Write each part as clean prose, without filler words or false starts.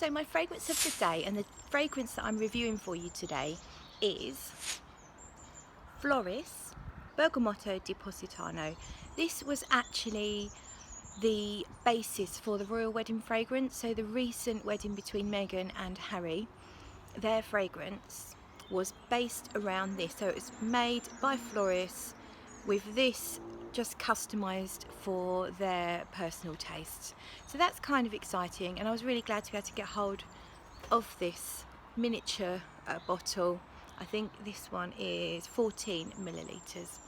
So my fragrance of the day, and the fragrance that I'm reviewing for you today, is Floris Bergamotto Positano. This was actually the basis for the royal wedding fragrance. So the recent wedding between Meghan and Harry, their fragrance was based around this. So it was made by Floris with this just customized for their personal tastes. So that's kind of exciting, and I was really glad to be able to get hold of this miniature bottle. I think this one is 14 millilitres,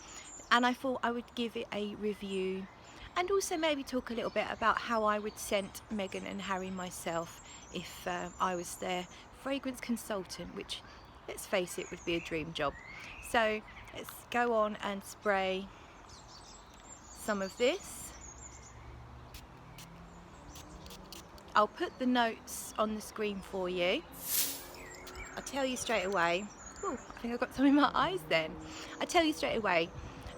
and I thought I would give it a review and also maybe talk a little bit about how I would scent Meghan and Harry myself if I was their fragrance consultant, which, let's face it, would be a dream job. So let's go on and spray some of this. I'll put the notes on the screen for you. I'll tell you straight away. Oh, I think I got some in my eyes then. I tell you straight away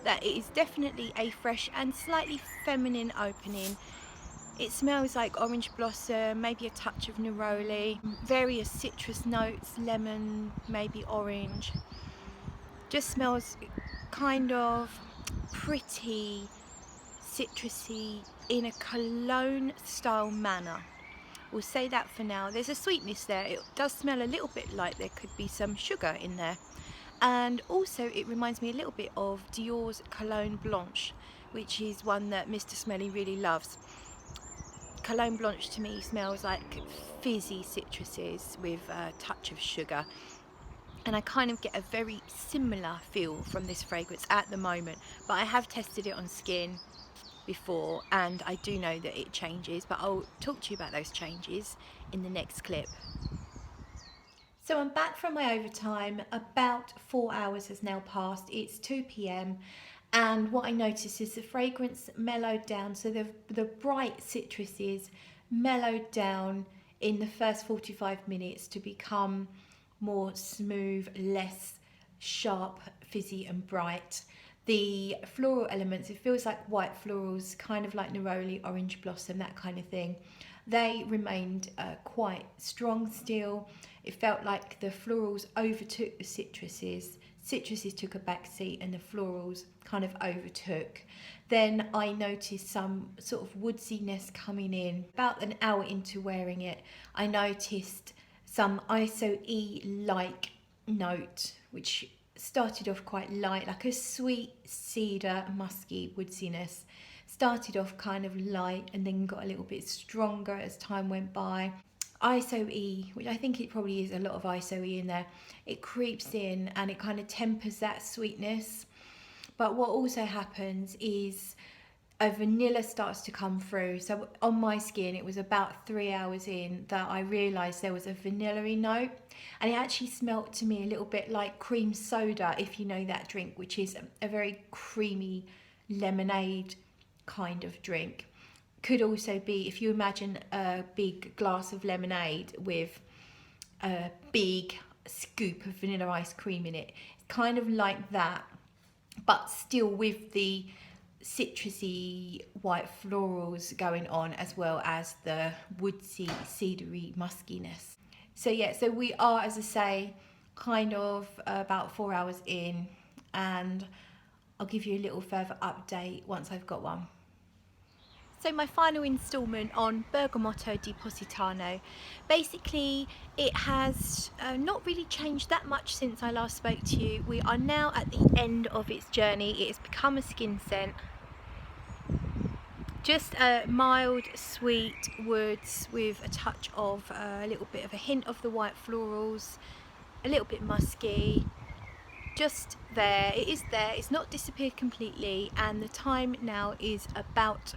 that it is definitely a fresh and slightly feminine opening. It smells like orange blossom, maybe a touch of neroli, various citrus notes, lemon, maybe orange. Just smells kind of pretty citrusy in a cologne style manner. We'll say that for now. There's a sweetness there. It does smell a little bit like there could be some sugar in there. And also it reminds me a little bit of Dior's Cologne Blanche, which is one that Mr. Smelly really loves. Cologne Blanche to me smells like fizzy citruses with a touch of sugar. And I kind of get a very similar feel from this fragrance at the moment, but I have tested it on skin before and I do know that it changes, but I'll talk to you about those changes in the next clip. So I'm back from my overtime. About 4 hours has now passed. It's 2 p.m. and what I noticed is the fragrance mellowed down. So the bright citruses mellowed down in the first 45 minutes to become more smooth, less sharp, fizzy and bright. The floral elements, it feels like white florals, kind of like neroli, orange blossom, that kind of thing. They remained quite strong still. It felt like the florals overtook the citruses. Citruses took a back seat and the florals kind of overtook. Then I noticed some sort of woodsiness coming in. About an hour into wearing it, I noticed some ISO-E-like note, which started off quite light, like a sweet cedar, musky woodsiness. Started off kind of light and then got a little bit stronger as time went by. ISO-E, which I think it probably is a lot of ISO-E in there, it creeps in and it kind of tempers that sweetness. But what also happens is a vanilla starts to come through. So on my skin, it was about 3 hours in that I realised there was a vanilla-y note, and it actually smelt to me a little bit like cream soda, if you know that drink, which is a very creamy lemonade kind of drink. Could also be, if you imagine a big glass of lemonade with a big scoop of vanilla ice cream in it, it's kind of like that, but still with the citrusy white florals going on, as well as the woodsy, cedary muskiness. So yeah, so we are, as I say, kind of about 4 hours in, and I'll give you a little further update once I've got one. So my final instalment on Bergamotto Positano. Basically, it has not really changed that much since I last spoke to you. We are now at the end of its journey. It has become a skin scent. Just a mild, sweet woods with a touch of a little bit of a hint of the white florals, a little bit musky. Just there, it is there, it's not disappeared completely, and the time now is about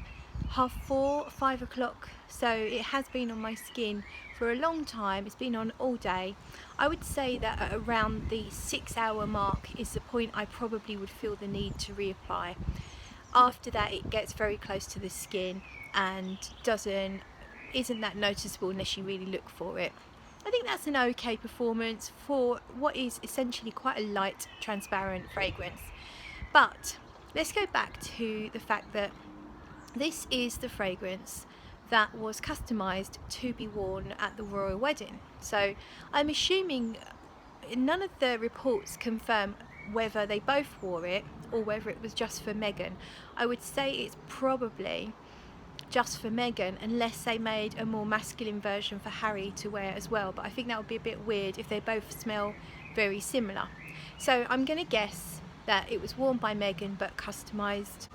4:30, 5 o'clock, so it has been on my skin for a long time. It's been on all day. I would say that at around the 6-hour mark is the point I probably would feel the need to reapply. After that, it gets very close to the skin and isn't that noticeable unless you really look for it. I think that's an okay performance for what is essentially quite a light, transparent fragrance. But let's go back to the fact that this is the fragrance that was customised to be worn at the royal wedding. So I'm assuming none of the reports confirm whether they both wore it or whether it was just for Meghan. I would say it's probably just for Meghan, unless they made a more masculine version for Harry to wear as well, but I think that would be a bit weird if they both smell very similar. So I'm going to guess that it was worn by Meghan but customised.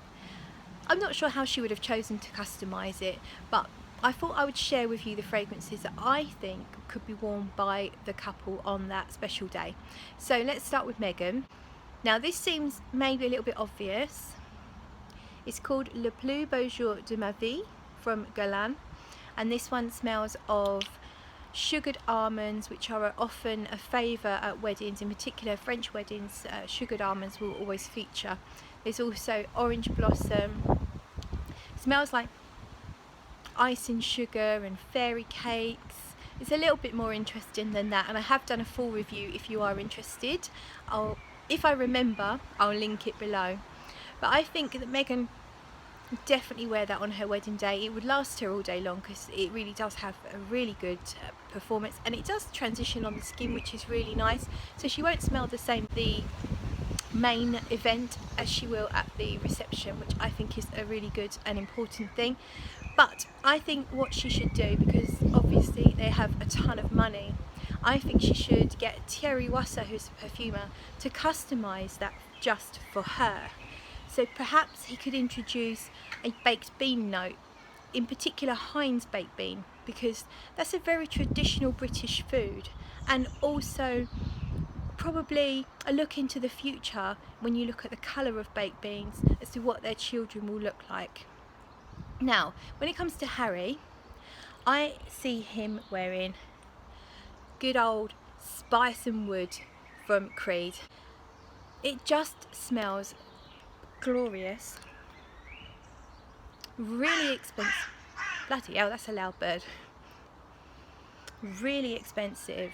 I'm not sure how she would have chosen to customise it, but I thought I would share with you the fragrances that I think could be worn by the couple on that special day. So let's start with Meghan. Now this seems maybe a little bit obvious. It's called Le Plus Beau Jour de ma Vie from Guerlain, and this one smells of sugared almonds, which are often a favour at weddings. In particular French weddings, sugared almonds will always feature. There's also orange blossom. It smells like ice and sugar and fairy cakes. It's a little bit more interesting than that, and I have done a full review if you are interested. If I remember, I'll link it below. But I think that Meghan would definitely wear that on her wedding day. It would last her all day long because it really does have a really good performance, and it does transition on the skin, which is really nice. So she won't smell the same at the main event as she will at the reception, which I think is a really good and important thing. But I think what she should do, because obviously they have a ton of money, I think she should get Thierry Wasser, who's a perfumer, to customise that just for her. So perhaps he could introduce a baked bean note, in particular Heinz baked bean, because that's a very traditional British food, and also probably a look into the future when you look at the colour of baked beans as to what their children will look like. Now, when it comes to Harry, I see him wearing good old Spice and Wood from Creed. It just smells glorious, really expensive. Bloody hell, that's a loud bird. Really expensive.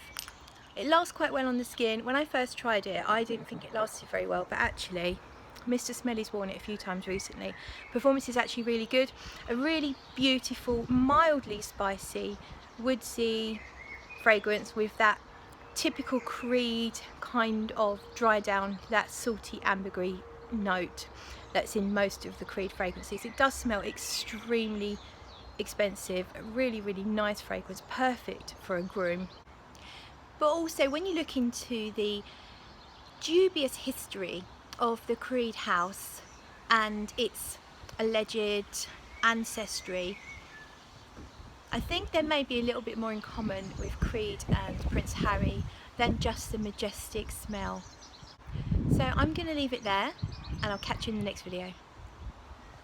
It lasts quite well on the skin. When I first tried it, I didn't think it lasted very well, but actually Mr. Smelly's worn it a few times recently. Performance is actually really good. A really beautiful, mildly spicy, woodsy fragrance with that typical Creed kind of dry down, that salty ambergris note that's in most of the Creed fragrances. It does smell extremely expensive, a really, really nice fragrance, perfect for a groom. But also when you look into the dubious history of the Creed house and its alleged ancestry, I think there may be a little bit more in common with Creed and Prince Harry than just the majestic smell. So I'm going to leave it there, and I'll catch you in the next video.